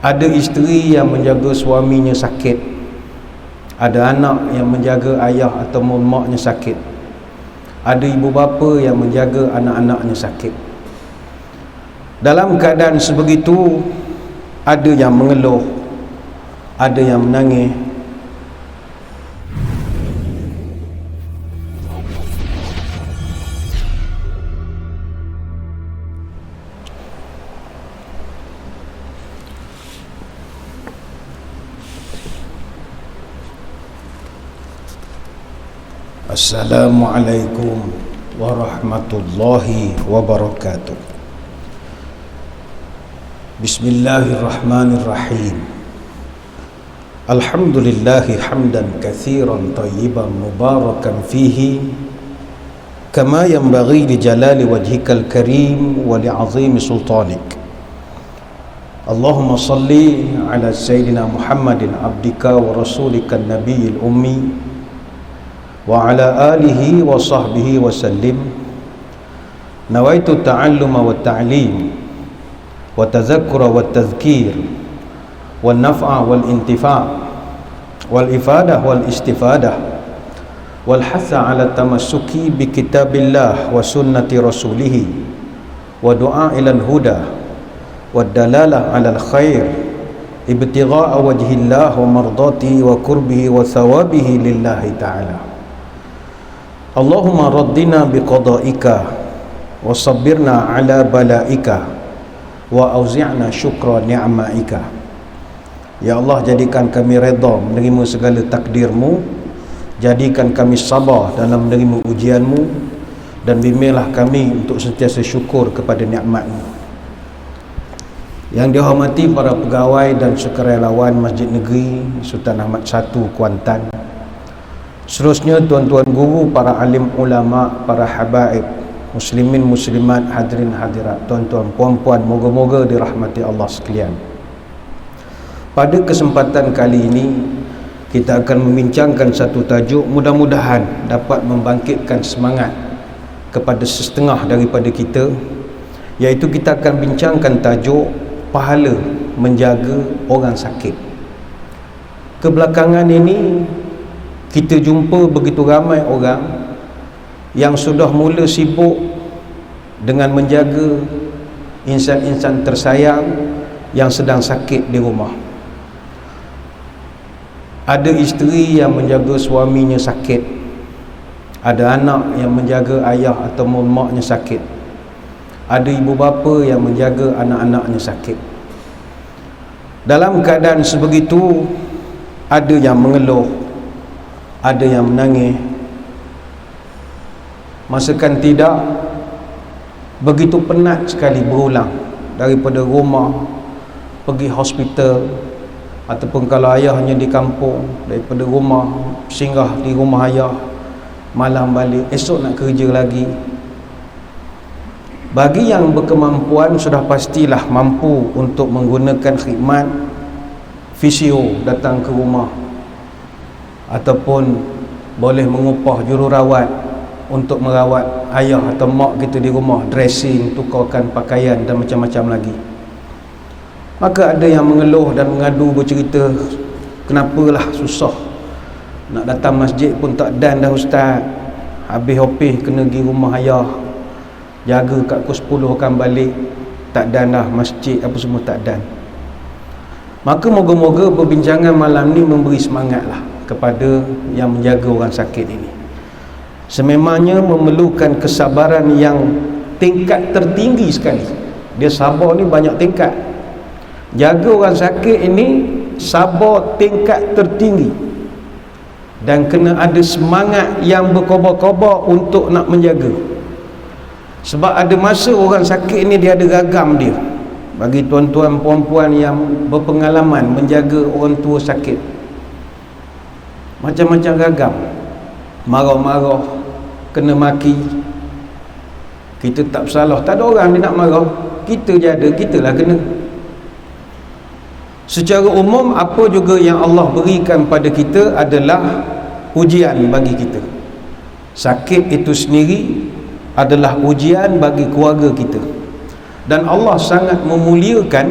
Ada isteri yang menjaga suaminya sakit, ada anak yang menjaga ayah atau maknya sakit, ada ibu bapa yang menjaga anak-anaknya sakit. Dalam keadaan sebegitu, ada yang mengeluh, ada yang menangis. Assalamualaikum warahmatullahi wabarakatuh. Bismillahirrahmanirrahim. Alhamdulillahi hamdan katsiran tayyiban mubarakan fihi kama yanbaghi li jalali wajhikal karim wa li 'azimi sultanik. Allahumma salli ala sayyidina Muhammadin abdika wa rasulika nabiyil ummi wa ala alihi wa sahbihi wa sallim. Nawaitu ta'alluma wa ta'lim wa tazakkura wa tazkir wa naf'a wal intifa' wal ifadah wal istifadah wal hasa ala tamassuki bi kitabillah wa sunnati rasulih wa du'a ila al-huda wa dalalah ala al-khair ibtigha'a wajhillah wa mardatihi wa qurbihi wa thawabihi lillahi ta'ala. Allahumma raddina biqada'ika wa sabbirna ala bala'ika wa auzi'na syukra ni'ma'ika. Ya Allah, jadikan kami redha menerima segala takdirmu, jadikan kami sabar dalam menerima ujianmu, dan bimbinglah kami untuk sentiasa syukur kepada nikmatmu. Yang dihormati para pegawai dan sukarelawan Masjid Negeri Sultan Ahmad I Kuantan, seterusnya tuan-tuan guru, para alim ulama, para habaib, muslimin muslimat, hadirin hadirat, tuan-tuan puan-puan, moga-moga dirahmati Allah sekalian. Pada kesempatan kali ini kita akan membincangkan satu tajuk, mudah-mudahan dapat membangkitkan semangat kepada setengah daripada kita, iaitu kita akan bincangkan tajuk pahala menjaga orang sakit. Kebelakangan ini kita jumpa begitu ramai orang yang sudah mula sibuk dengan menjaga insan-insan tersayang yang sedang sakit di rumah. Ada isteri yang menjaga suaminya sakit, ada anak yang menjaga ayah atau maknya sakit, ada ibu bapa yang menjaga anak-anaknya sakit. Dalam keadaan sebegitu, ada yang mengeluh, ada yang menangis. Masakan tidak, begitu penat sekali berulang daripada rumah pergi hospital, ataupun kalau ayahnya di kampung, daripada rumah singgah di rumah ayah, malam balik, esok nak kerja lagi. Bagi yang berkemampuan sudah pastilah mampu untuk menggunakan khidmat fisio datang ke rumah, ataupun boleh mengupah jururawat untuk merawat ayah atau mak kita di rumah, dressing, tukarkan pakaian dan macam-macam lagi. Maka ada yang mengeluh dan mengadu, bercerita, kenapalah susah nak datang masjid pun tak dan dah ustaz, habis hopih kena pergi rumah ayah, jaga kat pukul 10 akan balik, tak dan dah masjid apa semua tak dan. Maka moga-moga perbincangan malam ni memberi semangatlah kepada yang menjaga orang sakit ini. Sememangnya memerlukan kesabaran yang tingkat tertinggi sekali. Dia sabar ni banyak tingkat. Jaga orang sakit ini sabar tingkat tertinggi, dan kena ada semangat yang berkobar-kobar untuk nak menjaga. Sebab ada masa orang sakit ni dia ada ragam dia. Bagi tuan-tuan puan-puan yang berpengalaman menjaga orang tua sakit, macam-macam ragam. Marah-marah, kena maki, kita tak bersalah, tak ada orang dia nak marah, kita je ada, kitalah kena. Secara umum, apa juga yang Allah berikan pada kita adalah ujian bagi kita. Sakit itu sendiri adalah ujian bagi keluarga kita. Dan Allah sangat memuliakan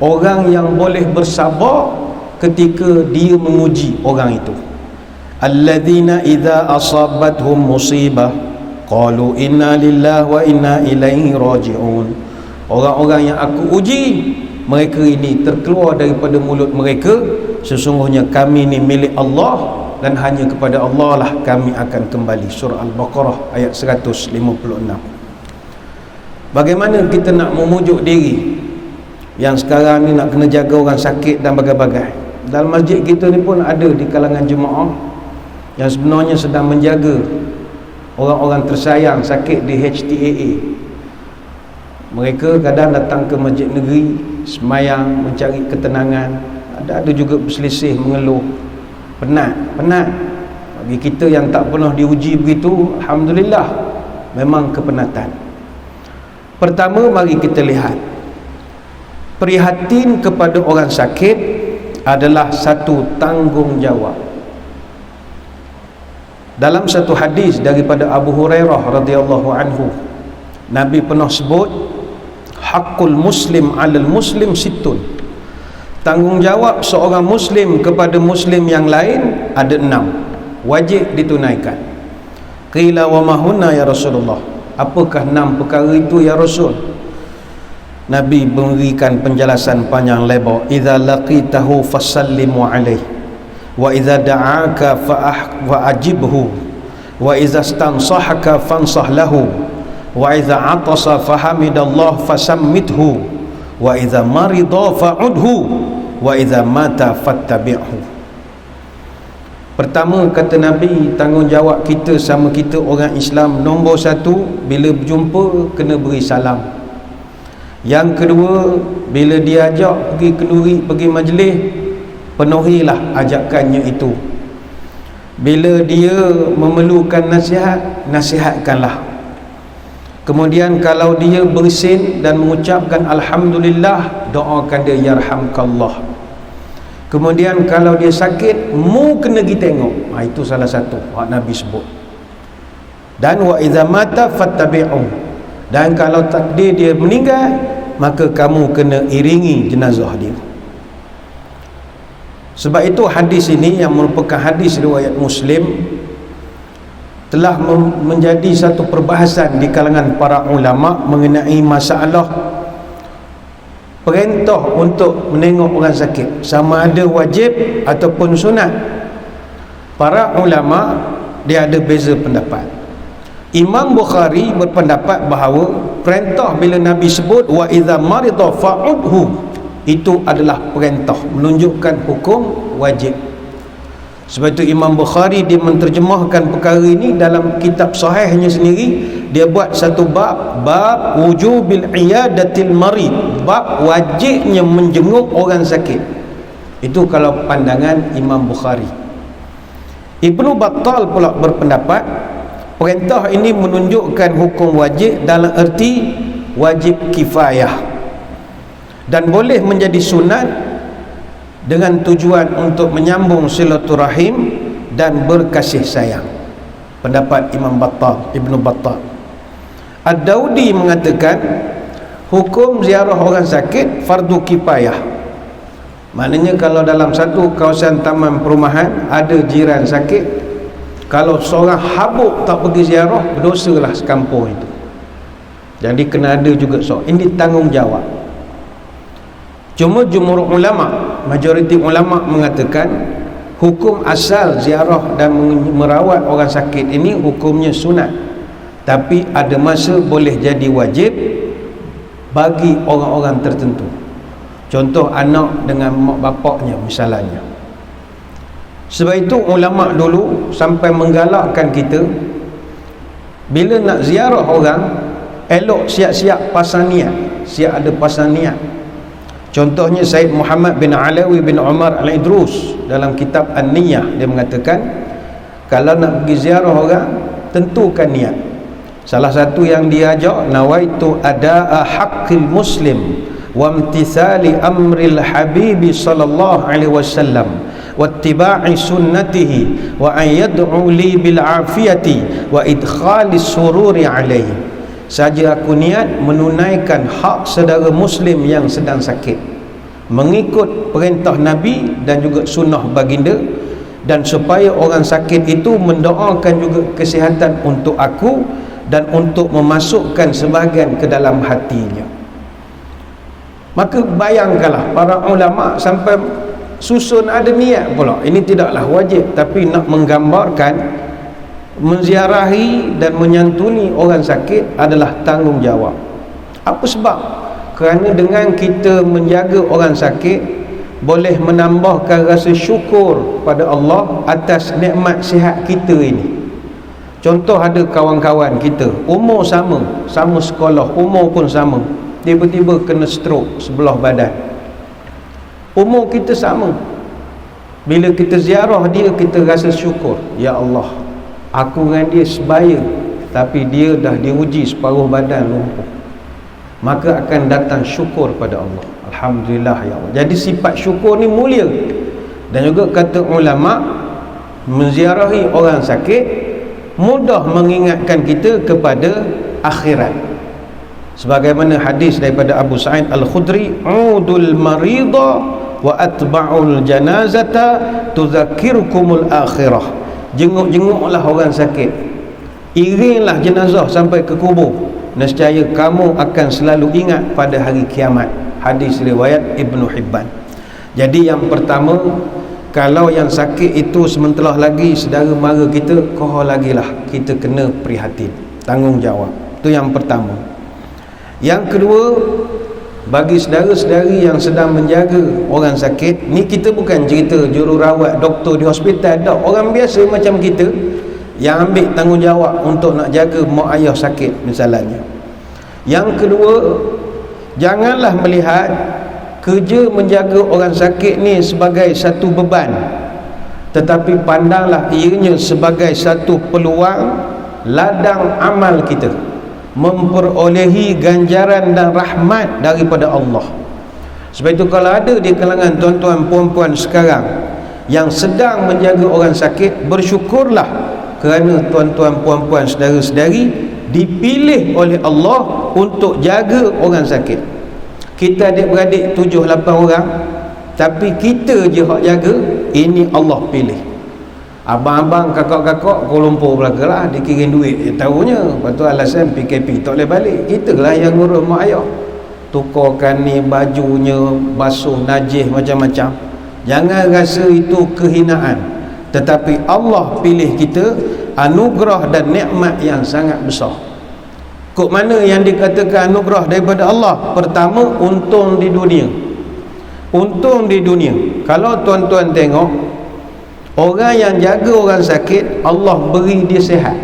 orang yang boleh bersabar ketika dia menguji orang itu. Alladzina idza asabathum musibah qalu inna lillahi wa inna ilaihi raji'un. Orang-orang yang aku uji, mereka ini terkeluar daripada mulut mereka, sesungguhnya kami ni milik Allah dan hanya kepada Allah lah kami akan kembali. Surah Al-Baqarah ayat 156. Bagaimana kita nak memujuk diri yang sekarang ni nak kena jaga orang sakit dan bagai-bagai? Dalam masjid kita ni pun ada di kalangan jemaah yang sebenarnya sedang menjaga orang-orang tersayang sakit di HTAA. Mereka kadang datang ke masjid negeri semayang, mencari ketenangan. Ada juga berselisih, mengeluh, penat. Bagi kita yang tak pernah diuji begitu, alhamdulillah, memang kepenatan. Pertama, mari kita lihat, prihatin kepada orang sakit adalah satu tanggungjawab. Dalam satu hadis daripada Abu Hurairah radhiyallahu anhu, Nabi pernah sebut, haqqul muslim 'alal muslim sittun. Tanggungjawab seorang muslim kepada muslim yang lain ada 6, wajib ditunaikan. Qila wa ma hunna ya Rasulullah? Apakah 6 perkara itu ya Rasul? Nabi memberikan penjelasan panjang lebar. Idza laqitahu fasallimu alaihi wa idza da'aka fa'ajibhu wa idza stansahaka fansah lahu wa idza atasa fahamidallah fasammithu wa idza marida fa'udhu wa idza mata fattabi'hu. Pertama, kata Nabi, tanggungjawab kita sama kita orang Islam, nombor 1, bila berjumpa kena beri salam. Yang kedua, bila dia ajak pergi kenduri, pergi majlis, penuhilah ajakannya itu. Bila dia memerlukan nasihat, nasihatkanlah. Kemudian kalau dia bersin dan mengucapkan alhamdulillah, doakan dia yarhamkallah. Kemudian kalau dia sakit, mu kena pergi tengok. Itu salah satu yang Nabi sebut. Dan wa idza mata fattabi'u. Dan kalau takdir dia meninggal, maka kamu kena iringi jenazah dia. Sebab itu hadis ini yang merupakan hadis riwayat Muslim telah menjadi satu perbahasan di kalangan para ulama mengenai masalah perintah untuk menengok orang sakit, sama ada wajib ataupun sunat. Para ulama dia ada beza pendapat. Imam Bukhari berpendapat bahawa perintah bila Nabi sebut wa idza marida fa'udhu, itu adalah perintah, menunjukkan hukum wajib. Sebab itu Imam Bukhari dia menterjemahkan perkara ini dalam kitab sahihnya sendiri. Dia buat satu bab wujubil iyadatil marid, bab wajibnya menjenguk orang sakit. Itu kalau pandangan Imam Bukhari. Ibnu Battal pula berpendapat perintah ini menunjukkan hukum wajib dalam erti wajib kifayah dan boleh menjadi sunat dengan tujuan untuk menyambung silaturahim dan berkasih sayang. Pendapat Imam Battal, Ibnu Battal. Ad-Daudi mengatakan hukum ziarah orang sakit fardu kifayah. Maknanya kalau dalam satu kawasan taman perumahan ada jiran sakit, kalau seorang habuk tak pergi ziarah, berdosalah sekampung itu. Jadi kena ada juga ini tanggungjawab. Cuma jumhur ulama, majoriti ulama mengatakan hukum asal ziarah dan merawat orang sakit ini hukumnya sunat, tapi ada masa boleh jadi wajib bagi orang-orang tertentu. Contoh anak dengan mak bapaknya misalnya. Sebab itu ulama dulu sampai menggalakkan kita bila nak ziarah orang, elok siap-siap pasang niat, siap ada pasang niat. Contohnya Said Muhammad bin Alawi bin Umar Al-Idrus dalam kitab An-Niyah, dia mengatakan kalau nak pergi ziarah orang, tentukan niat. Salah satu yang dia ajak, nawaitu ada'a haqqil muslim wa imtithali amril habibi sallallahu alaihi wasallam wa ittiba'i sunnatihi wa an yad'u li bil afiyati wa idkhalis sururi alaihi. Saja aku niat menunaikan hak saudara muslim yang sedang sakit, mengikut perintah Nabi dan juga sunnah baginda, dan supaya orang sakit itu mendoakan juga kesihatan untuk aku dan untuk memasukkan sebahagian ke dalam hatinya. Maka bayangkanlah para ulama sampai susun ada niat pula. Ini tidaklah wajib, tapi nak menggambarkan menziarahi dan menyantuni orang sakit adalah tanggungjawab. Apa sebab? Kerana dengan kita menjaga orang sakit boleh menambahkan rasa syukur pada Allah atas nikmat sihat kita ini. Contoh, ada kawan-kawan kita umur sama sekolah, umur pun sama, tiba-tiba kena stroke sebelah badan. Umur kita sama. Bila kita ziarah dia, kita rasa syukur, ya Allah, aku dengan dia sebaya, tapi dia dah diuji separuh badan lumpuh. Maka akan datang syukur pada Allah. Alhamdulillah ya Allah. Jadi sifat syukur ni mulia. Dan juga kata ulama, menziarahi orang sakit mudah mengingatkan kita kepada akhirat. Sebagaimana hadis daripada Abu Sa'id Al-Khudri, udul marida wa atba'ul janazata tuzakirukumul akhirah. Jenguk-jenguklah orang sakit, iringlah jenazah sampai ke kubur, nescaya kamu akan selalu ingat pada hari kiamat. Hadis riwayat Ibnu Hibban. Jadi yang pertama, kalau yang sakit itu sementara lagi saudara mara kita, koh lagi lah kita kena prihatin, tanggungjawab. Itu yang pertama. Yang kedua, bagi saudara-saudari yang sedang menjaga orang sakit, ni kita bukan cerita jururawat, doktor di hospital, tak. Orang biasa macam kita yang ambil tanggungjawab untuk nak jaga mak ayah sakit misalnya. Yang kedua, janganlah melihat kerja menjaga orang sakit ni sebagai satu beban, tetapi pandanglah ianya sebagai satu peluang ladang amal kita memperolehi ganjaran dan rahmat daripada Allah. Sebab itu kalau ada di kalangan tuan-tuan puan-puan sekarang yang sedang menjaga orang sakit, bersyukurlah kerana tuan-tuan puan-puan saudara-saudari dipilih oleh Allah untuk jaga orang sakit. Kita adik-beradik 7-8 orang, tapi kita je hak jaga. Ini Allah pilih. Abang-abang, kakak-kakak Kuala Lumpur belaka lah, dikirim duit, tahunya. Lepas tu alasan PKP tak boleh balik. Kita lah yang ngurus mak ayah, tukarkan ni bajunya, basuh najis macam-macam. Jangan rasa itu kehinaan, tetapi Allah pilih kita, anugerah dan nikmat yang sangat besar. Kok mana yang dikatakan anugerah daripada Allah? Pertama, untung di dunia. Untung di dunia. Kalau tuan-tuan tengok, orang yang jaga orang sakit, Allah beri dia sihat.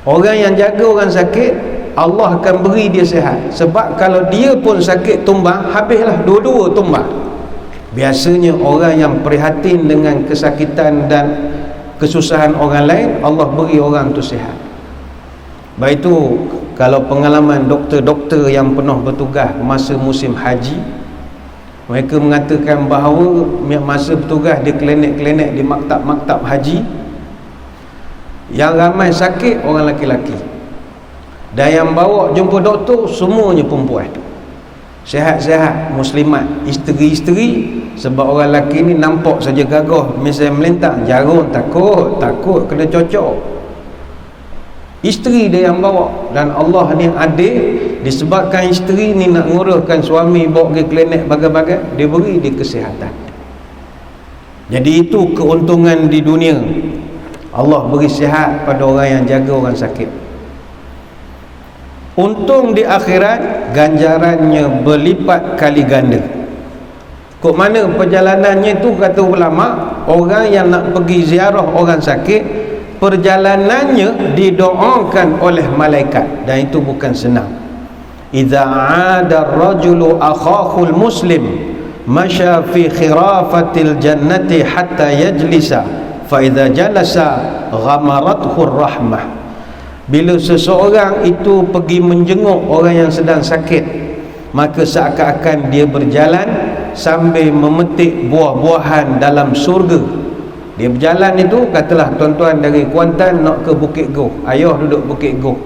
Orang yang jaga orang sakit, Allah akan beri dia sihat. Sebab kalau dia pun sakit tumbang, habislah dua-dua tumbang. Biasanya orang yang prihatin dengan kesakitan dan kesusahan orang lain, Allah beri orang tu sihat. Baik itu kalau pengalaman doktor-doktor yang pernah bertugas masa musim haji, mereka mengatakan bahawa masa bertugas di klinik-klinik di maktab-maktab haji, yang ramai sakit orang lelaki-lelaki, dan yang bawa jumpa doktor semuanya perempuan, sihat-sihat muslimat, isteri-isteri. Sebab orang lelaki ni nampak saja gagah, misalnya melintang, jarum takut kena cocok. Isteri dia yang bawa, dan Allah ni adil. Disebabkan isteri ni nak nguruskan suami, bawa ke klinik bagai-bagai, dia beri dia kesihatan. Jadi itu keuntungan di dunia. Allah beri sihat pada orang yang jaga orang sakit. Untung di akhirat, ganjarannya berlipat kali ganda. Kok mana perjalanannya tu, kata ulama, orang yang nak pergi ziarah orang sakit, perjalanannya didoakan oleh malaikat, dan itu bukan senang. Idza 'ada ar-rajulu akhahul muslim masya fi khirafatil jannati hatta yajlisa fa idza jalasa ghamarathu ar-rahmah. Bila seseorang itu pergi menjenguk orang yang sedang sakit, maka seakan-akan dia berjalan sambil memetik buah-buahan dalam surga. Dia berjalan itu, katalah tuan-tuan dari Kuantan nak ke Bukit Goh, ayah duduk Bukit Goh,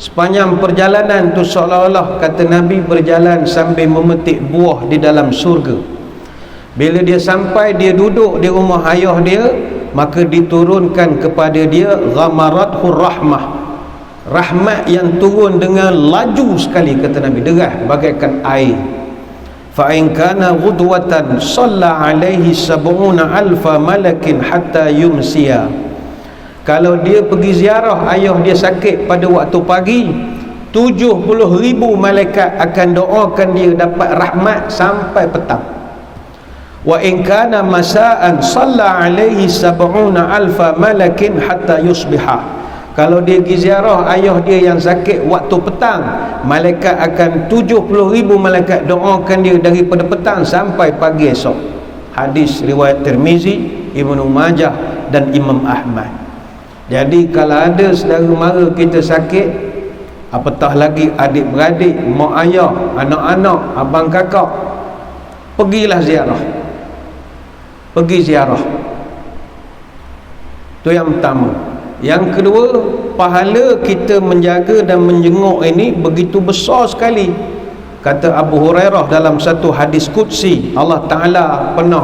Sepanjang perjalanan tu seolah-olah kata Nabi berjalan sambil memetik buah di dalam surga. Bila dia sampai, dia duduk di rumah ayah dia, maka diturunkan kepada dia ghamarathu rahmah, rahmat yang turun dengan laju sekali, kata Nabi, deras bagaikan air. Fa in kana ghudwatan shalla alaihi sab'una alfa malakin hatta yumsiya. Kalau dia pergi ziarah ayah dia sakit pada waktu pagi, 70,000 malaikat akan doakan dia dapat rahmat sampai petang. Wa in kana masaan shalla alaihi sab'una alfa malakin hatta yusbiha. Kalau dia pergi ziarah ayah dia yang sakit waktu petang, malaikat akan 70,000 malaikat doakan dia daripada petang sampai pagi esok. Hadis riwayat Tirmizi, Ibnu Majah dan Imam Ahmad. Jadi kalau ada saudara mara kita sakit, apatah lagi adik-beradik, mak ayah, anak-anak, abang kakak, pergilah ziarah. Pergi ziarah. Itu yang pertama. Yang kedua, pahala kita menjaga dan menjenguk ini begitu besar sekali. Kata Abu Hurairah dalam satu hadis qudsi, Allah Ta'ala pernah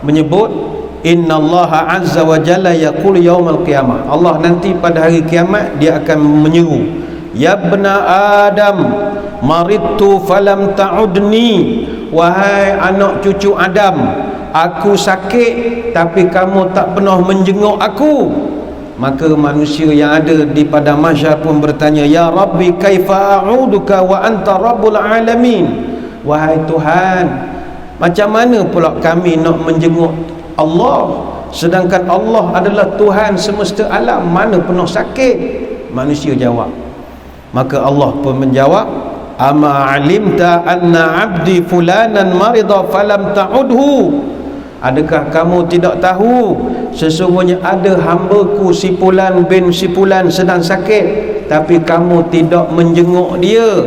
menyebut, Inna Allah Azza wa Jalla yaqul yaumal qiyamah. Allah nanti pada hari kiamat dia akan menyeru, ya bna Adam maridtu falam ta'udni. Wahai anak cucu Adam, aku sakit tapi kamu tak pernah menjenguk aku. Maka manusia yang ada di pada mahsyar pun bertanya, ya Rabbi kaifa a'uduka wa anta rabbul alamin. Wahai Tuhan, macam mana pula kami nak menjenguk Allah sedangkan Allah adalah Tuhan semesta alam, mana pernah sakit? Manusia jawab. Maka Allah pun menjawab, ama alimta anna abdi fulanan marida falam ta'udhu. Adakah kamu tidak tahu sesungguhnya ada hambaku si fulan bin si fulan sedang sakit tapi kamu tidak menjenguk dia?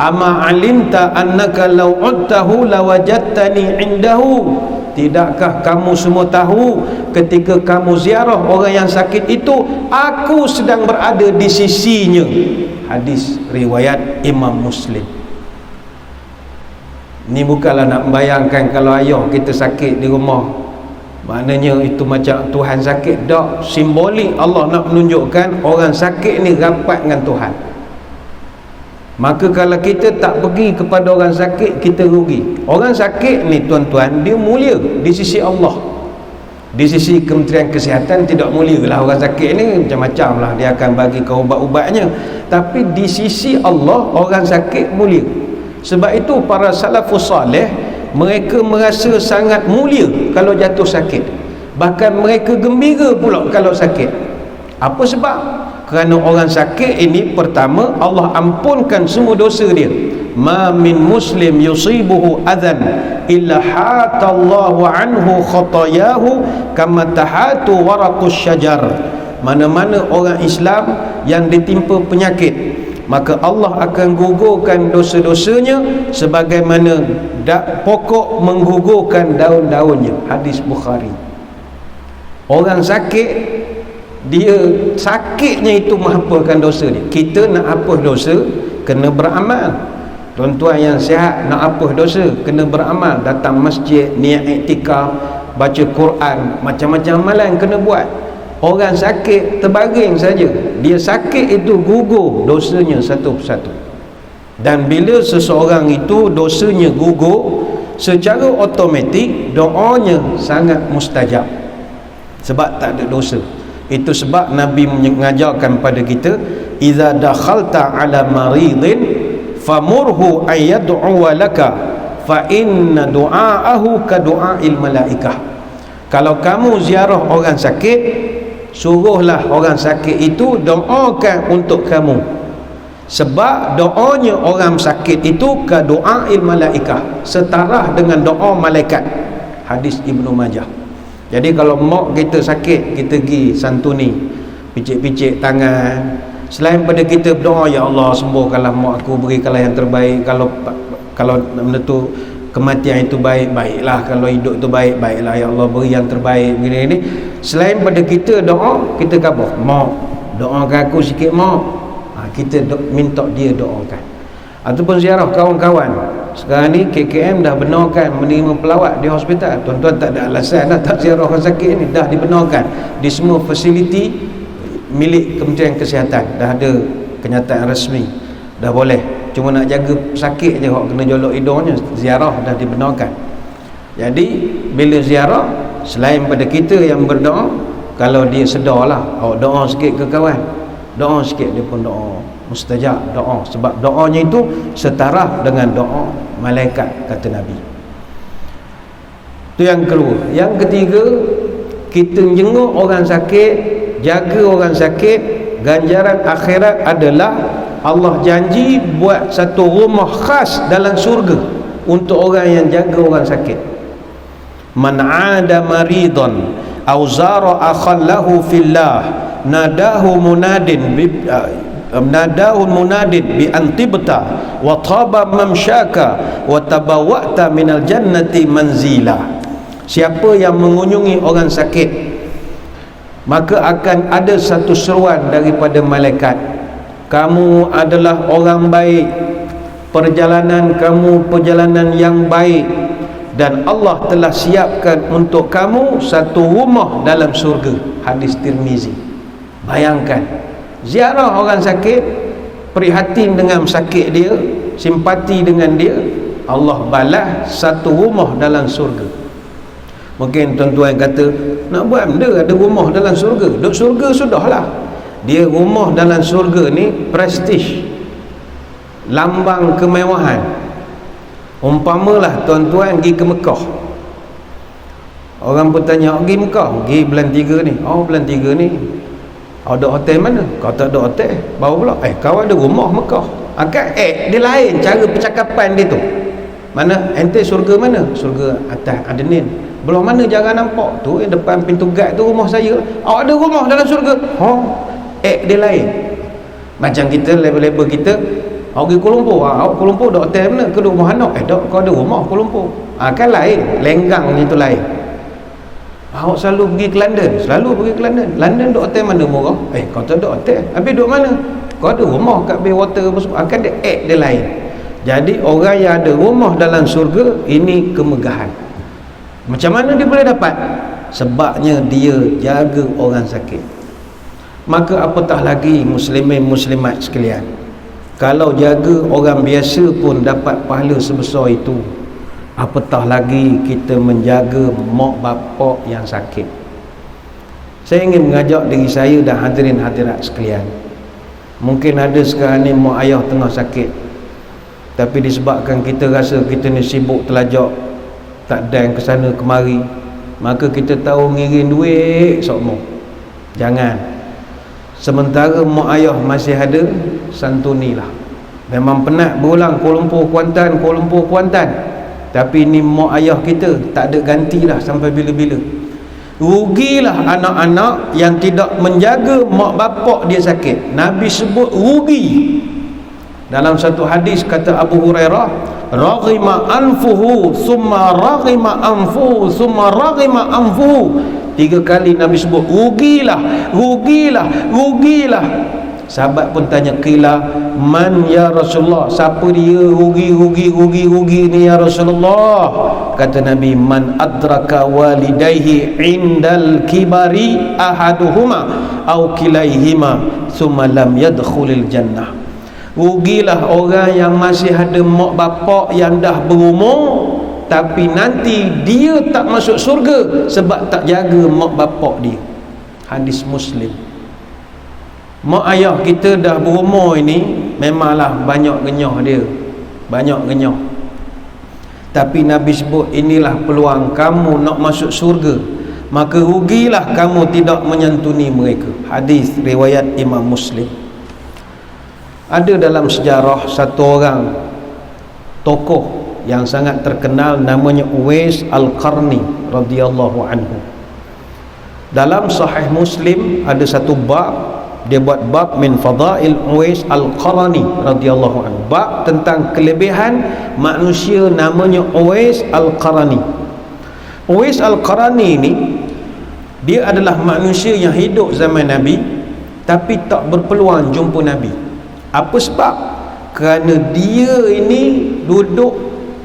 Ama alimta annaka law udtahu lawajadtani indahu. Tidakkah kamu semua tahu ketika kamu ziarah orang yang sakit itu, aku sedang berada di sisinya. Hadis riwayat Imam Muslim. Ni bukanlah nak membayangkan kalau ayah kita sakit di rumah, maknanya itu macam Tuhan sakit. Tak, simbolik Allah nak menunjukkan orang sakit ni rapat dengan Tuhan. Maka kalau kita tak pergi kepada orang sakit, kita rugi. Orang sakit ni tuan-tuan, dia mulia di sisi Allah. Di sisi Kementerian Kesihatan tidak mulia lah orang sakit ni, macam-macam lah dia akan bagi ke ubat-ubatnya. Tapi di sisi Allah orang sakit mulia. Sebab itu para salafus salih, mereka merasa sangat mulia kalau jatuh sakit. Bahkan mereka gembira pula kalau sakit. Apa sebab? Kerana orang sakit ini, pertama, Allah ampunkan semua dosa dia. Ma min muslim yusibuhu adhan illa hatallahu anhu khatayahu kama tahatu waraqus syajar. Mana-mana orang Islam yang ditimpa penyakit, maka Allah akan gugurkan dosa-dosanya sebagaimana pokok menggugurkan daun-daunnya. Hadis Bukhari. Orang sakit, dia sakitnya itu menghapuskan dosa dia. Kita nak hapus dosa, kena beramal. Tuan-tuan yang sihat nak hapus dosa, kena beramal. Datang masjid, niat iktikaf, baca Quran, macam-macam amalan kena buat. Orang sakit terbaring saja, dia sakit itu gugur dosanya satu persatu. Dan bila seseorang itu dosanya gugur, secara automatik doanya sangat mustajab, sebab tak ada dosa. Itu sebab Nabi mengajarkan pada kita, idza dakhalta ala maridin famurhu ayyad'u laka fa inna du'aahu ka du'ail malaikah. Kalau kamu ziarah orang sakit, suruhlah orang sakit itu doakan untuk kamu, sebab doanya orang sakit itu ka du'ail malaikah, setara dengan doa malaikat. Hadis Ibnu Majah. Jadi kalau mak kita sakit, kita pergi santuni, picit-picit tangan. Selain pada kita berdoa, ya Allah sembuhkanlah mak aku, berikanlah yang terbaik. Kalau benda tu kematian itu baik, baiklah. Kalau hidup itu baik, baiklah. Ya Allah beri yang terbaik, begini-begini. Selain pada kita doa, kita kata, mak doakan aku sikit mak. kita minta dia doakan. Ataupun ziarah kawan-kawan. Sekarang ni KKM dah benarkan menerima pelawat di hospital. Tuan-tuan tak ada alasan dah tak ziarah orang sakit ni, dah dibenarkan di semua fasiliti milik Kementerian Kesihatan. Dah ada kenyataan rasmi, dah boleh. Cuma nak jaga sakit je, orang kena jolok hidungnya, ziarah dah dibenarkan. Jadi bila ziarah, selain pada kita yang berdoa, kalau dia sedarlah, awak doa sikit ke kawan, doa sikit, dia pun doa mustajab, doa. Sebab doanya itu setara dengan doa malaikat, kata Nabi. Itu yang kedua. Yang ketiga, kita jenguk orang sakit, jaga orang sakit. Ganjaran akhirat adalah Allah janji buat satu rumah khas dalam syurga untuk orang yang jaga orang sakit. Man 'ada maridan aw zara akhan lahu fillah nadahu munadin bi antibta wa taba mamsyaka wa tabawwa'ta minal jannati manzila. Siapa yang mengunjungi orang sakit, maka akan ada satu seruan daripada malaikat, kamu adalah orang baik, perjalanan kamu perjalanan yang baik, dan Allah telah siapkan untuk kamu satu rumah dalam syurga. Hadis Tirmizi. Bayangkan, ziarah orang sakit, prihatin dengan sakit dia, simpati dengan dia, Allah balas satu rumah dalam syurga. Mungkin tuan-tuan kata, nak buat benda ada rumah dalam syurga? Duduk syurga sudahlah. Dia rumah dalam syurga ni prestige, lambang kemewahan. Umpamalah tuan-tuan pergi ke Mekah, orang pun tanya, pergi Mekah, pergi bulan 3 ni. Oh, bulan 3 ni ada hotel mana? Kau tak ada hotel, baru pula kau ada rumah Mekah. Akan dia lain cara percakapan dia tu. Mana ente surga mana? Surga atas Adnin. Belah mana jangan nampak tu, depan pintu gate tu rumah saya. Awak ada rumah dalam syurga. Dia lain. Macam kita level-level kita, awak pergi Kuala Lumpur, awak Kuala Lumpur ada hotel mana? Ke rumah anak? Kau ada rumah Kuala Lumpur. Kan lain, lenggang ni tu lain. Awak selalu pergi ke London, selalu pergi ke London. London ada hotel mana murah? Kau tak ada hotel. Habis duduk mana? Kau ada rumah kat Bayswater apa semua. Akan dia lain. Jadi orang yang ada rumah dalam syurga, ini kemegahan. Macam mana dia boleh dapat? Sebabnya dia jaga orang sakit. Maka apatah lagi muslimin muslimat sekalian, kalau jaga orang biasa pun dapat pahala sebesar itu, apatah lagi kita menjaga mak bapak yang sakit. Saya ingin mengajak diri saya dan hadirin hadirat sekalian. Mungkin ada sekarang ni mak ayah tengah sakit, tapi disebabkan kita rasa kita ni sibuk telajak, tak dan ke sana kemari, maka kita tahu ngirim duit sokmo. Jangan. Sementara mak ayah masih ada, santunilah. Memang penat berulang Kuala Lumpur Kuantan, Kuala Lumpur Kuantan, tapi ni mak ayah kita tak ada ganti dah sampai bila-bila. Rugilah anak-anak yang tidak menjaga mak bapak dia sakit. Nabi sebut rugi. Dalam satu hadis kata Abu Hurairah, raghima anfuhu summa raghima anfuhu summa raghima anfuhu. 3 kali Nabi sebut rugilah, rugilah, rugilah. Sahabat pun tanya, qila man ya Rasulullah, siapa dia rugi ni ya Rasulullah? Kata Nabi, man adraka walidayhi indal kibari ahaduhuma au kilaihima thumma lam yadkhulil jannah. Rugilah orang yang masih ada mak bapak yang dah berumur, tapi nanti dia tak masuk surga sebab tak jaga mak bapak dia. Hadis Muslim. Mak ayah kita dah berumur ini, memanglah banyak genyah dia, banyak genyah. Tapi Nabi sebut, inilah peluang kamu nak masuk surga, maka rugilah kamu tidak menyantuni mereka. Hadis riwayat Imam Muslim. Ada dalam sejarah satu orang tokoh yang sangat terkenal, namanya Uwais Al-Qarni radhiyallahu anhu. Dalam Sahih Muslim ada satu bab, dia buat bab min fadail Uwais Al-Qarni radhiyallahu anhu, bab tentang kelebihan manusia namanya Uwais Al-Qarni. Uwais Al-Qarni ini, dia adalah manusia yang hidup zaman Nabi tapi tak berpeluang jumpa Nabi. Apa sebab? Kerana dia ini duduk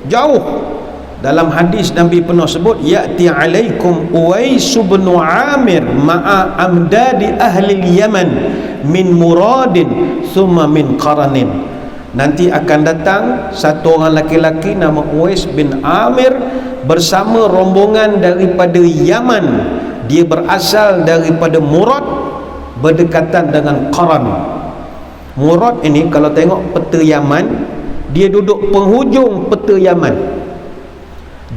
jauh. Dalam hadis Nabi pernah sebut, ya'ti alaikum Uwais bin Amir ma'a amdadi ahli Yaman min muradin thumma min qaranin. Nanti akan datang satu orang laki-laki nama Uwais bin Amir bersama rombongan daripada Yaman. Dia berasal daripada Murad, berdekatan dengan Qaran. Murad ini kalau tengok peta Yaman, dia duduk penghujung peta Yaman.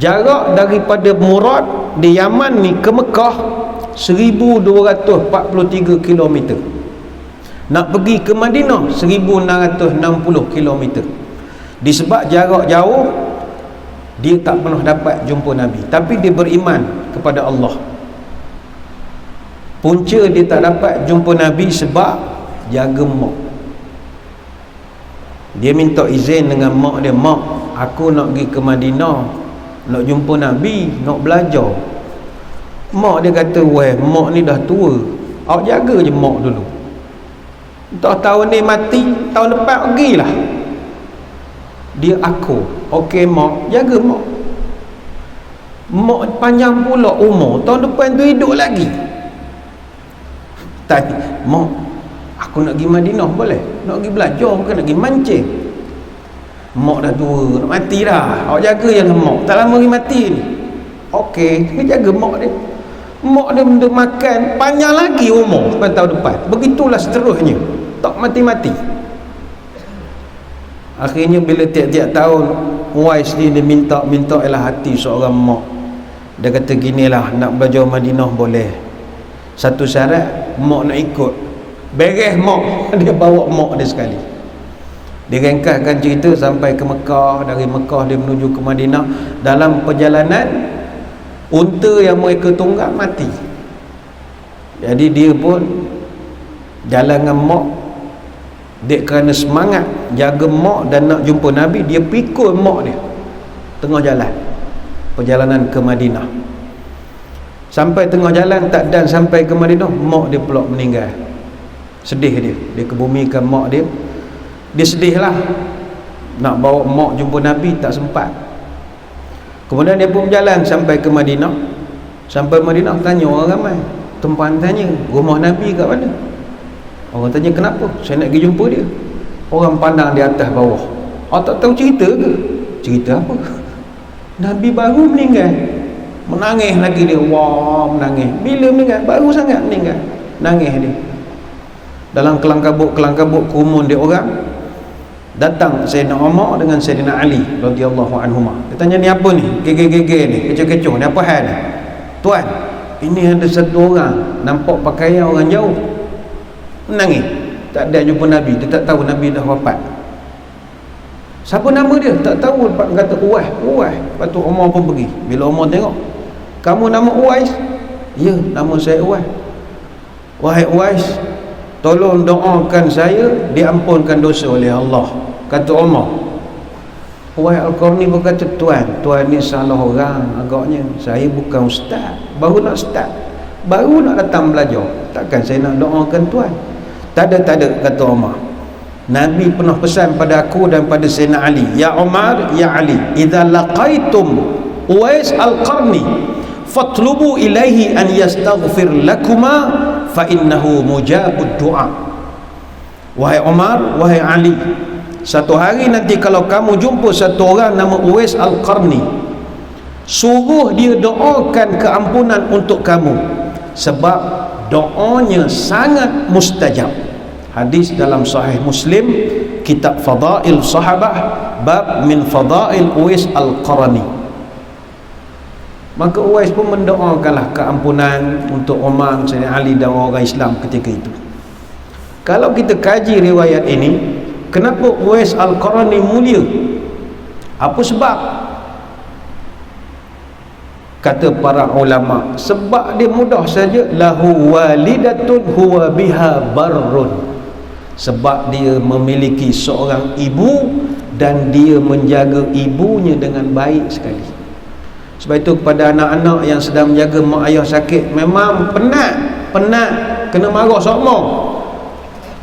Jarak daripada Murad di Yaman ni ke Mekah 1243 km. Nak pergi ke Madinah 1660 km. Disebab jarak jauh, dia tak pernah dapat jumpa Nabi, tapi dia beriman kepada Allah. Punca dia tak dapat jumpa Nabi sebab jaga mak. Dia minta izin dengan mak dia, mak, aku nak pergi ke Madinah, nak jumpa Nabi, nak belajar. Mak dia kata, weh, mak ni dah tua, awak jaga je mak dulu. Tak tahun ni mati, tahun depan pergilah. Dia aku, okey mak, jaga mak. Mak panjang pula umur, tahun depan tu hidup lagi. Tadi, mak, aku nak pergi Madinah boleh? Nak pergi belajar, bukan nak pergi mancing. Mak dah tua, nak mati dah, awak jaga je mak, tak lama lagi mati ni. Okey, dia jaga mak dia. Mak dia benda makan, panjang lagi umur sampai tahun depan. Begitulah seterusnya, tak mati-mati. Akhirnya bila tiap-tiap tahun Uwais ni dia minta ialah hati seorang mak. Dia kata ginilah, nak belajar Madinah boleh, satu syarat, mak nak ikut. Beres mak, dia bawa mak dia sekali. Dia ringkaskan cerita sampai ke Mekah. Dari Mekah dia menuju ke Madinah. Dalam perjalanan, unta yang mereka tunggang mati. Jadi dia pun jalan dengan mak. Dia kerana semangat jaga mak dan nak jumpa Nabi, dia pikul mak dia tengah jalan perjalanan ke Madinah. Sampai tengah jalan, tak dan sampai ke Madinah, mak dia pula meninggal. Sedih dia kebumikan mak dia. Dia sedihlah, nak bawa mak jumpa Nabi tak sempat. Kemudian dia pun berjalan sampai ke Madinah. Sampai Madinah, tanya orang ramai. Tumpang tanya, rumah Nabi kat mana? Orang tanya, kenapa? Saya nak pergi jumpa dia. Orang pandang di atas bawah. Tak tahu cerita ke? Cerita apa? Nabi baru meninggal. Menangis lagi dia. Wah, menangis. Bila meninggal? Baru sangat meninggal. Nangis dia. Dalam kelang-kabut kerumun dia orang, datang Sayyidina Umar dengan Sayyidina Ali radhiyallahu anhuma. Dia tanya, ni apa ni? Gege-gege ni, kecoh-kecoh ni, apa hal ni? Tuan, ini ada satu orang nampak pakaian orang jauh, menangis, tak ada jumpa Nabi. Dia tak tahu Nabi dah wafat. Siapa nama dia? Tak tahu. Kata Uwais. Lepas tu Umar pun pergi. Bila Umar tengok, kamu nama Uwais? Ya, nama saya Uwais. Wahai Uwais, tolong doakan saya diampunkan dosa oleh Allah. Kata Umar. Uwais Al-Qarni berkata, tuan ni salah orang agaknya. Saya bukan ustaz, baru nak start, baru nak datang belajar, takkan saya nak doakan tuan. Tak ada, kata Umar. Nabi pernah pesan pada aku dan pada Sayyidina Ali, ya Umar, ya Ali, idza laqaitum Uwais Al-Qarni fatlubu ilaihi an yastaghfir lakuma fa innahu mujabud du'a. Wahai Umar, wahai Ali, satu hari nanti kalau kamu jumpa satu orang nama Uwais Al-Qarni, suruh dia doakan keampunan untuk kamu, sebab doanya sangat mustajab. Hadis dalam Sahih Muslim, kitab Fadail Sahabah, bab min Fadail Uwais Al-Qarni. Maka Uwais pun mendoakanlah keampunan untuk Umar, Sayyidina Ali dan orang Islam ketika itu. Kalau kita kaji riwayat ini, kenapa Uwais Al-Qarni mulia? Apa sebab? Kata para ulama, sebab dia mudah saja, lahu walidatun huwa biha barrun. Sebab dia memiliki seorang ibu dan dia menjaga ibunya dengan baik sekali. Sebab itu kepada anak-anak yang sedang menjaga mak ayah sakit, memang penat, kena marah sokmo.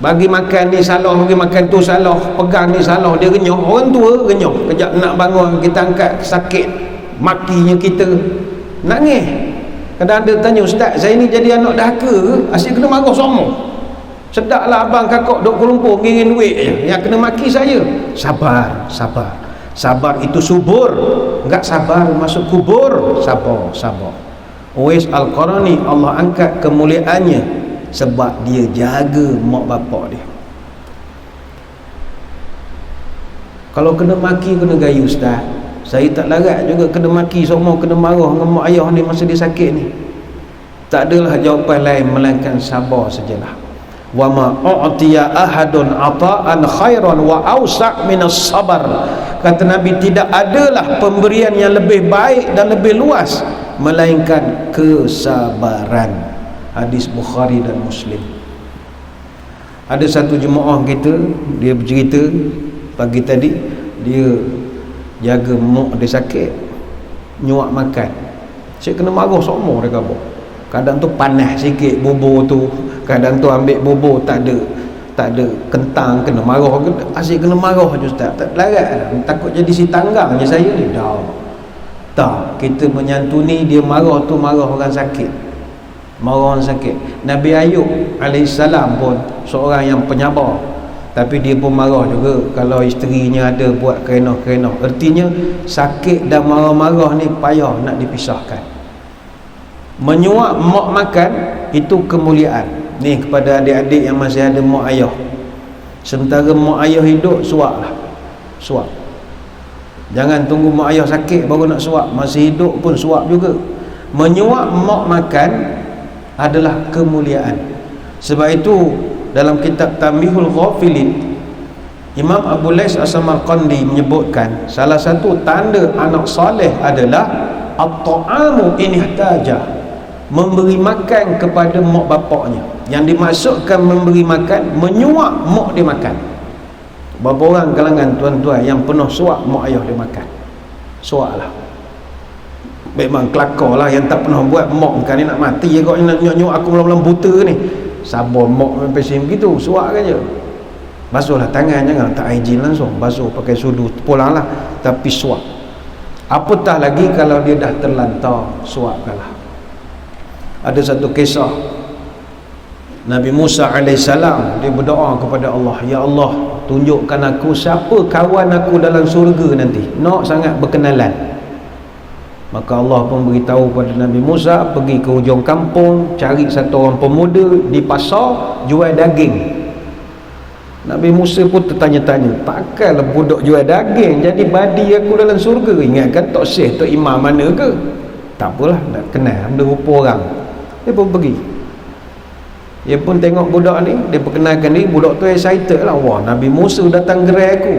Bagi makan ni salah, bagi makan tu salah, pegang ni salah, dia renyah. Orang tua renyah, kejap nak bangun kita angkat sakit, makinya kita nangis. Kadang ada tanya, Ustaz, saya ni jadi anak dahaka ke? Asyik kena marah semua. Sedaklah abang kakak duk Kuala Lumpur ngirim duit je, yang kena maki saya. Sabar, sabar. Sabar itu subur. Enggak sabar masuk kubur. Sabar, sabar. Uwais Al-Qarani, Allah angkat kemuliaannya sebab dia jaga mak bapak dia. Kalau kena maki, kena gayu, Ustaz. Saya tak larat juga kena maki semua, kena marah dengan mak ayah ni masa dia sakit ni. Tak adalah jawapan lain melainkan sabar sajalah. Wa ma u'tiya ahadun ata'an khairan wa awsa' minas sabar. Kata Nabi, tidak adalah pemberian yang lebih baik dan lebih luas melainkan kesabaran. Hadis Bukhari dan Muslim. Ada satu jemaah kita, dia bercerita pagi tadi, dia jaga mak dia sakit, nyuap makan. Saya kena marah semua dia kata. Kadang tu panas sikit bubur tu, kadang tu ambil bubur tak ada kentang, kena marah. Asyik kena marah je, Ustaz. Tak larat, takut jadi si tanggang je saya ni. Dah. Tak, kita menyantuni dia marah tu, marah orang sakit. Marah orang sakit. Nabi Ayub alaihissalam pun seorang yang penyabar, tapi dia pun marah juga kalau isterinya ada buat kerenah-kerenah. Artinya sakit dan marah-marah ni payah nak dipisahkan. Menyuap mak makan itu kemuliaan. Ni kepada adik-adik yang masih ada mak ayah, sementara mak ayah hidup, suaplah. Suap. Jangan tunggu mak ayah sakit baru nak suap, masih hidup pun suap juga. Menyuap mak makan adalah kemuliaan. Sebab itu dalam kitab Tambihul Ghafilin, Imam Abu Lais As-Samarqandi menyebutkan salah satu tanda anak soleh adalah at-ta'amu in ihtaja, memberi makan kepada mak bapaknya. Yang dimaksudkan memberi makan, menyuap mak dia makan. Berapa orang kalangan tuan-tuan yang penuh suap mak ayah dia makan? Suaplah. Memang kelakar lah yang tak pernah buat. Mak kan ni nak mati je kau nak nyok-nyok aku malam-malam buta ni. Sabar mak sampai sini begitu, suap kan je. Basuhlah tangan, jangan tak hygiene langsung, basuh pakai sudu, pulang lah, tapi suap. Apatah lagi kalau dia dah terlantar, suapkanlah. Ada satu kisah Nabi Musa alaihissalam, dia berdoa kepada Allah, ya Allah, tunjukkan aku siapa kawan aku dalam surga nanti, nak sangat berkenalan. Maka Allah pun beritahu pada Nabi Musa, pergi ke hujung kampung, cari satu orang pemuda di pasar jual daging. Nabi Musa pun tertanya-tanya, takkanlah budak jual daging jadi badi aku dalam surga? Ingatkan Tok Syekh, Tok Imam mana ke? Tak apalah, nak kenal benda rupa orang. Dia pun pergi. Dia pun tengok budak ni, dia perkenalkan ni, budak tu excited lah. Wah, Nabi Musa datang gerai aku.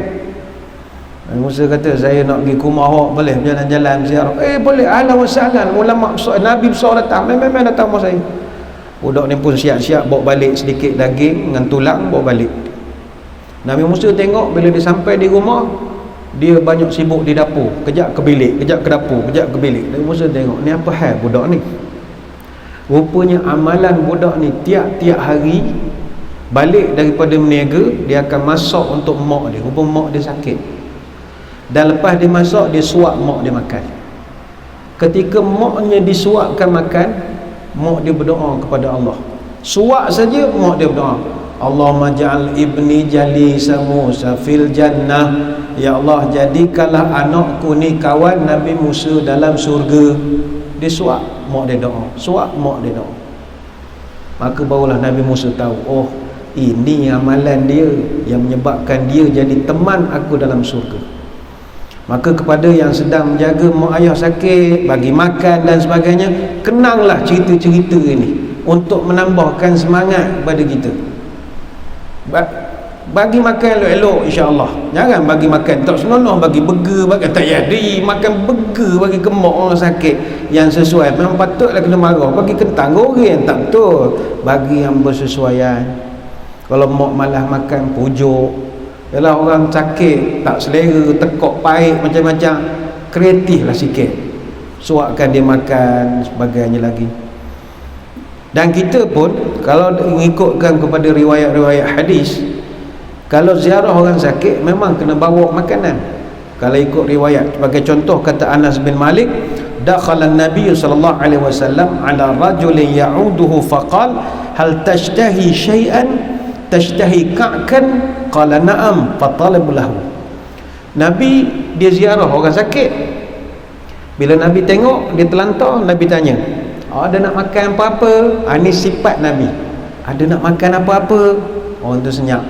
Nabi Musa kata, saya nak pergi ke rumah awak, boleh berjalan-jalan ziarah? Boleh, ahlan wa sahlan, ulama besar, Nabi besar datang, memang datang rumah saya. Budak ni pun siap-siap bawa balik sedikit daging dengan tulang, bawa balik. Nabi Musa tengok bila dia sampai di rumah, dia banyak sibuk di dapur, kejap ke bilik, kejap ke dapur, kejap ke bilik. Nabi Musa tengok, ni apa hal budak ni? Rupanya amalan budak ni tiap-tiap hari balik daripada meniaga, dia akan masak untuk mak dia. Rupanya mak dia sakit, dan lepas dia masak, dia suap mak dia makan. Ketika maknya disuapkan makan, mak dia berdoa kepada Allah. Suap saja mak dia berdoa, Allahumma ja'al ibni jalisa Musa fil jannah. Ya Allah, jadikanlah anakku ni kawan Nabi Musa dalam surga. Dia suap, mak dia doa. Suap, mak dia doa. Maka barulah Nabi Musa tahu, oh, ini amalan dia yang menyebabkan dia jadi teman aku dalam surga. Maka kepada yang sedang menjaga mak ayah sakit, bagi makan dan sebagainya, kenanglah cerita-cerita ini untuk menambahkan semangat kepada kita. Bagi makan elok-elok, insya-Allah. Jangan bagi makan tak senonoh, bagi burger, bagi tak jadi makan burger bagi ke mak orang sakit yang sesuai. Memang patutlah kena marah. Bagi kentang goreng tak betul, bagi yang bersesuaian. Kalau mak malah makan pujuk, kalau orang sakit tak selera, tekok pahit macam-macam, kreatiflah sikit, suapkan dia makan sebagainya lagi. Dan kita pun kalau mengikutkan kepada riwayat-riwayat hadis, kalau ziarah orang sakit memang kena bawa makanan. Kalau ikut riwayat, sebagai contoh kata Anas bin Malik, dakhala an-nabiy sallallahu alaihi wasallam ala rajulin ya'uduhu faqal hal tashtahi syai'an tashtahi ka'kan qala na'am fatalab lahu. Nabi dia ziarah orang sakit. Bila Nabi tengok dia terlantar, Nabi tanya, ada nak makan apa-apa? Ini sifat Nabi. Ada nak makan apa-apa? Orang tu senyap.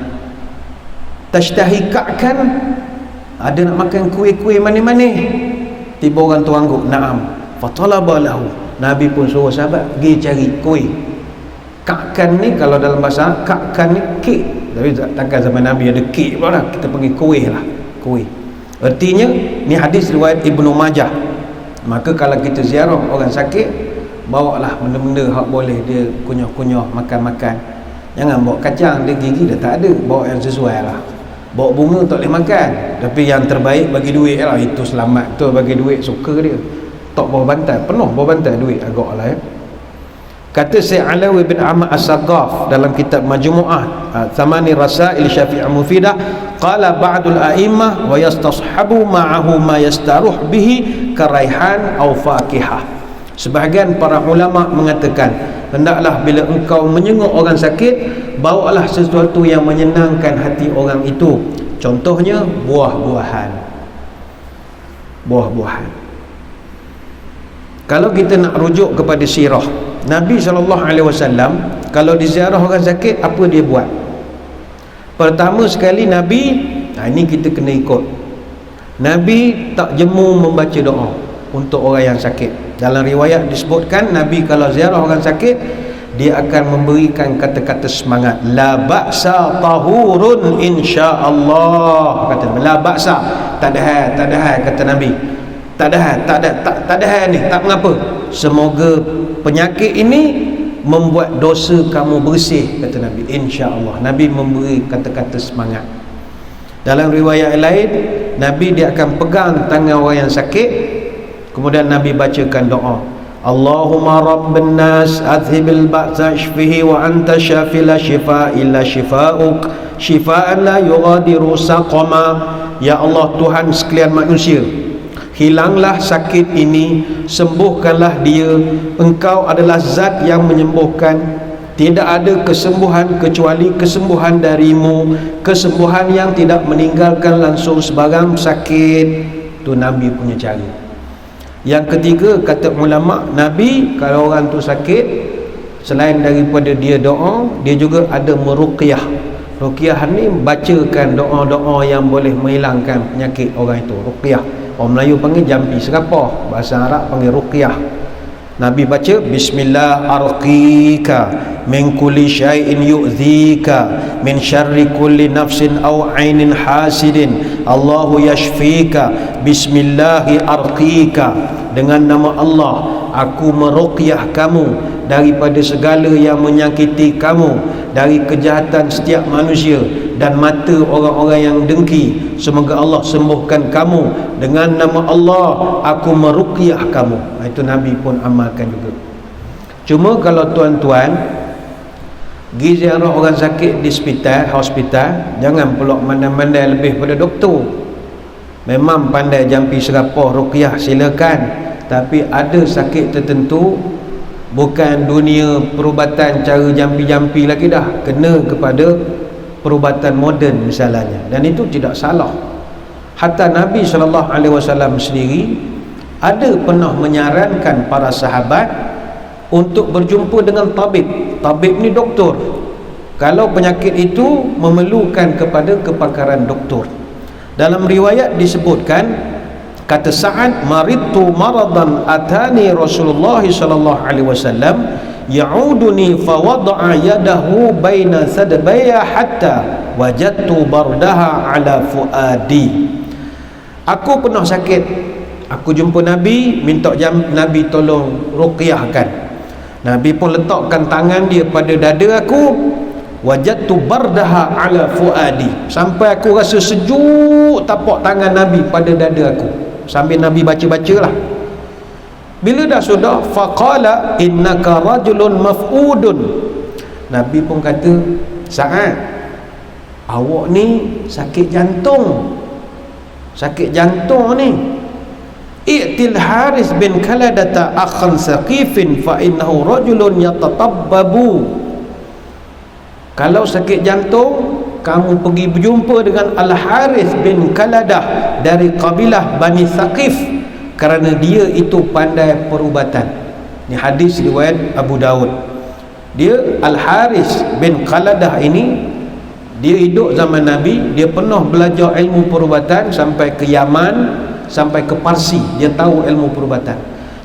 Tashtahi ka'kan, ada nak makan kuih-kuih manis-manis? Tiba orang tu angguk, na'am fatalaba lahu. Nabi pun suruh sahabat pergi cari kuih. Ka'kan ni kalau dalam bahasa ka'kan ni kek, tapi takkan zaman Nabi ada kek pula lah. Kita panggil kuih lah, kuih. Artinya ni hadis riwayat Ibnu Majah. Maka kalau kita ziarah orang sakit, bawalah benda-benda hak boleh dia kunyah-kunyah, makan-makan. Jangan bawa kacang, dia gigi dah tak ada. Bawa yang sesuai lah. Bawa bunga tak boleh makan, tapi yang terbaik bagi duit lah. Itu selamat tu, bagi duit suka dia. Tak bawa bantai, penuh bawa bantai duit agak lah ya. Kata Syekh Alawi bin Ahmad As-Saqqaf dalam kitab Majmu'ah Thamani Rasail Syafi'ah Mufidah, qala ba'dul a'immah wa yastashabu ma'ahu ma yastaruh bihi karaihan aw fakihah. Sebahagian para ulama mengatakan, hendaklah bila engkau menyenguk orang sakit, bawalah sesuatu yang menyenangkan hati orang itu. Contohnya buah-buahan. Buah-buahan. Kalau kita nak rujuk kepada sirah Nabi SAW, kalau diziarah orang sakit, apa dia buat? Pertama sekali Nabi, ini kita kena ikut. Nabi tak jemu membaca doa untuk orang yang sakit. Dalam riwayat disebutkan, Nabi kalau ziarah orang sakit, dia akan memberikan kata-kata semangat. La ba'sa tahurun insya-Allah. Kata Nabi, la ba'sa, tak ada hal, kata Nabi. Tak ada hal ni, tak mengapa. Semoga penyakit ini membuat dosa kamu bersih, kata Nabi, insya-Allah. Nabi memberi kata-kata semangat. Dalam riwayat lain, Nabi dia akan pegang tangan orang yang sakit, kemudian Nabi bacakan doa, Allahumma rabban nas adhibil ba'sa ishfihi wa anta syafi la shifa illa shifa'uk shifa'an la yughadiru saqama. Ya Allah, Tuhan sekalian manusia, hilanglah sakit ini, sembuhkanlah dia. Engkau adalah zat yang menyembuhkan. Tidak ada kesembuhan kecuali kesembuhan darimu, kesembuhan yang tidak meninggalkan langsung sebarang sakit. Itu Nabi punya cara. Yang ketiga, kata ulama, Nabi kalau orang tu sakit, selain daripada dia doa, dia juga ada meruqyah. Ruqyah ni bacakan doa-doa yang boleh menghilangkan penyakit orang itu. Ruqyah, orang Melayu panggil jampi serapah, bahasa Arab panggil ruqyah. Nabi baca, Bismillah arqika min kulli syai'in yu'dhika min syarri kulli nafsin aw ainin hasidin Allahu yashfika Bismillahi arqika. Dengan nama Allah aku meruqyah kamu daripada segala yang menyakiti kamu, dari kejahatan setiap manusia dan mata orang-orang yang dengki. Semoga Allah sembuhkan kamu. Dengan nama Allah aku meruqyah kamu. Itu Nabi pun amalkan juga. Cuma kalau tuan-tuan pergi ziarah orang sakit di hospital, jangan pula mandai-mandai lebih pada doktor. Memang pandai jampi serapah ruqyah, silakan. Tapi ada sakit tertentu, bukan dunia perubatan cara jampi-jampi lagi dah, kena kepada perubatan moden misalnya, dan itu tidak salah. Hatta Nabi SAW sendiri ada pernah menyarankan para sahabat untuk berjumpa dengan tabib. Tabib ni doktor. Kalau penyakit itu memerlukan kepada kepakaran doktor. Dalam riwayat disebutkan, kata Sa'ad, maridtu maradan atani Rasulullah sallallahu alaihi wasallam ya'uduni fa wada'a yadahu baina sadbaya hatta wajadtu bardaha ala fuadi. Aku pernah sakit, aku jumpa Nabi, minta Nabi tolong ruqyahkan. Nabi pun letakkan tangan dia pada dada aku, wajadtu bardaha ala fuadi, sampai aku rasa sejuk tapak tangan Nabi pada dada aku, sambil Nabi baca-bacalah. Bila dah sudah, faqala innaka rajulun maf'udun. Nabi pun kata, Sa'ad, awak ni sakit jantung. Sakit jantung ni. I'til Haris bin Kaladata akhan saqifin fa innahu rajulun yatatabbabu. Kalau sakit jantung, kamu pergi berjumpa dengan Al-Haris bin Kaladah dari kabilah Bani Saqif, kerana dia itu pandai perubatan. Ini hadis riwayat Abu Daud. Dia Al-Haris bin Kaladah ini, dia hidup zaman Nabi, dia pernah belajar ilmu perubatan sampai ke Yaman, sampai ke Parsi. Dia tahu ilmu perubatan.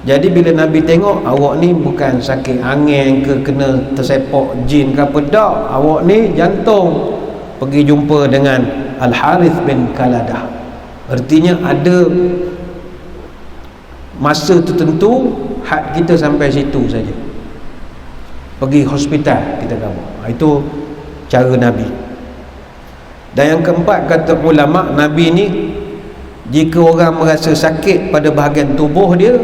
Jadi bila Nabi tengok, awak ni bukan sakit angin ke kena tersepak jin ke apa, tak, awak ni jantung, pergi jumpa dengan Al-Harith bin Kaladah. Artinya ada masa tertentu, had kita sampai situ saja, pergi hospital kita kamu. Itu cara Nabi. Dan yang keempat, kata ulama, Nabi ni jika orang merasa sakit pada bahagian tubuh dia,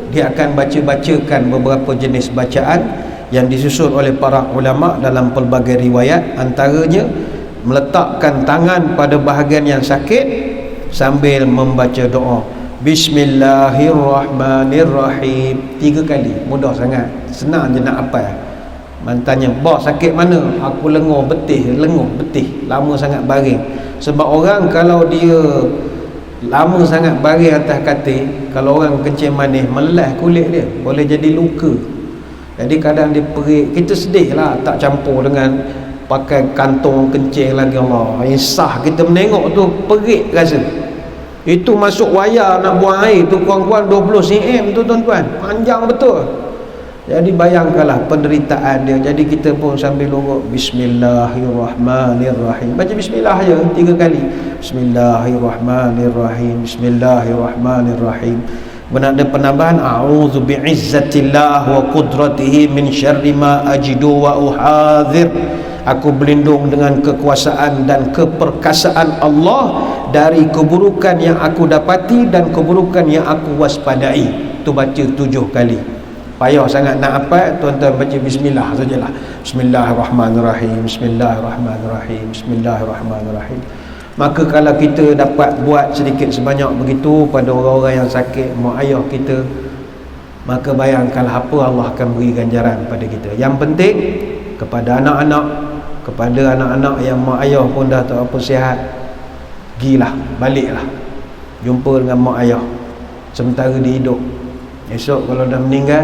dia akan baca-bacakan beberapa jenis bacaan yang disusun oleh para ulama dalam pelbagai riwayat. Antaranya meletakkan tangan pada bahagian yang sakit sambil membaca doa Bismillahirrahmanirrahim 3 kali. Mudah sangat, senang je nak hafal. Tanya, bos sakit mana? Aku lenguh betih, lama sangat baring. Sebab orang kalau dia lama sangat baring atas katil, kalau orang kencing manis, melas kulit dia, boleh jadi luka. Jadi kadang dia perik, kita sedih lah tak campur dengan pakai kantong kencing lagi. Allah, insah kita menengok tu perik rasa. Itu masuk wayar nak buang air tu kurang-kurang 20 cm tu tuan-tuan, panjang betul. Jadi bayangkanlah penderitaan dia. Jadi kita pun sambil urut Bismillahirrahmanirrahim, baca bismillah je 3 kali. Bismillahirrahmanirrahim, Bismillahirrahmanirrahim. Benar ada penambahan, a'udzu bi'izzatillah wa qudratihi min syarri ma ajidu wa uhadhir. Aku berlindung dengan kekuasaan dan keperkasaan Allah dari keburukan yang aku dapati dan keburukan yang aku waspadai. Itu baca 7 kali. Payah sangat nak apa, tuan-tuan baca bismillah sajalah. Bismillahirrahmanirrahim, Bismillahirrahmanirrahim, Bismillahirrahmanirrahim. Maka kalau kita dapat buat sedikit sebanyak begitu pada orang-orang yang sakit, mak ayah kita, maka bayangkanlah apa Allah akan beri ganjaran pada kita. Yang penting kepada anak-anak, kepada anak-anak yang mak ayah pun dah tak apa sihat, gilah, baliklah jumpa dengan mak ayah sementara dia hidup. Esok kalau dah meninggal,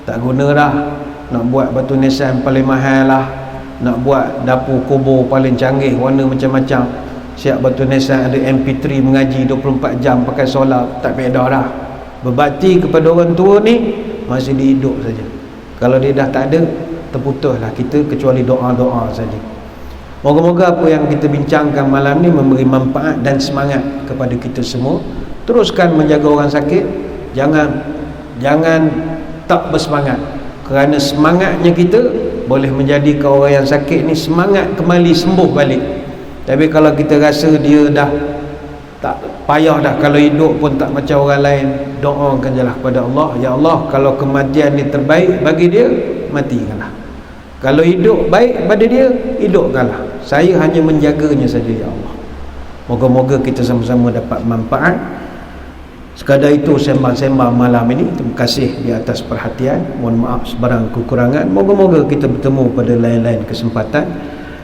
tak guna dah nak buat batu nisan paling mahal lah, nak buat dapur kubur paling canggih, warna macam-macam, siap batu nisan ada MP3 mengaji 24 jam pakai solar, tak beda dah. Berbakti kepada orang tua ni masih dia hidup saja. Kalau dia dah tak ada, terputuslah kita kecuali doa-doa saja. Moga-moga apa yang kita bincangkan malam ni memberi manfaat dan semangat kepada kita semua. Teruskan menjaga orang sakit, jangan tak bersemangat, kerana semangatnya kita boleh menjadikan orang yang sakit ni semangat kembali, sembuh balik. Tapi kalau kita rasa dia dah tak payah dah, kalau hidup pun tak macam orang lain, doakan jelah kepada Allah, ya Allah, kalau kematian ni terbaik bagi dia, matikanlah. Kalau hidup baik pada dia, hidupkanlah. Saya hanya menjaganya saja, ya Allah. Moga-moga kita sama-sama dapat manfaat. Sekadar itu sembang-sembang malam ini. Terima kasih di atas perhatian. Mohon maaf sebarang kekurangan. Moga-moga kita bertemu pada lain-lain kesempatan.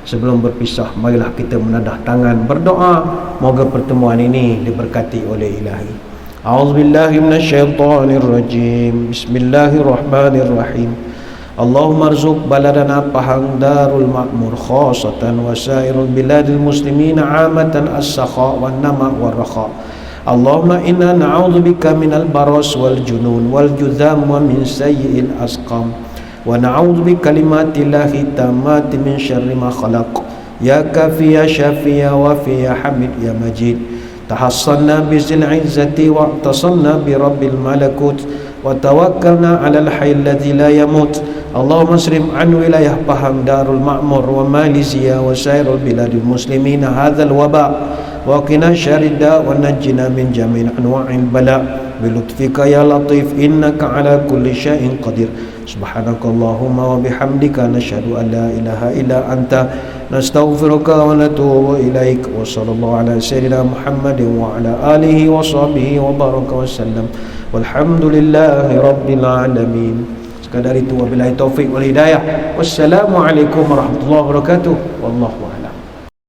Sebelum berpisah, marilah kita menadah tangan berdoa. Moga pertemuan ini diberkati oleh Ilahi. A'udzubillahi minasyaitonirrajim. Bismillahirrahmanirrahim. Allahumma arzuq baladana Pahang Darul Ma'mur khasatan wa sairul biladil muslimina amatan as-sakha wan nama wal rakha. Allahumma inna na'udzubika minal baras wal junun wal judham wa min sayyi'il asqam wa na'udzubika kalimatillahi tammati min syarri ma khalaq. Ya kafi ya syafi ya wafi ya hamid ya majid. Tahassanna bizil izzati wa tasanna bi rabbil malakut wa tawakkalna 'alal hayyil ladzi la yamut. Allahumma asrif an wilayah Pahang Darul Ma'mur wa Malaysia wa sairul biladil muslimina hadzal waba wa qina syarridda wa najjina min jami'il anwa'il bala. بلطفك يا لطيف إنك على كل شيء قدير سبحانك اللهم وبحمدك نشهد أن لا إله إلا أنت نستغفرك ونتوب إليك وصلى الله على سيدنا محمد وعلى آله وصحبه وبارك وسلم والحمد لله رب العالمين. Sekadar itu, wabillahi taufik wal hidayah. Wassalamualaikum warahmatullahi wabarakatuh. Wallahu a'lam.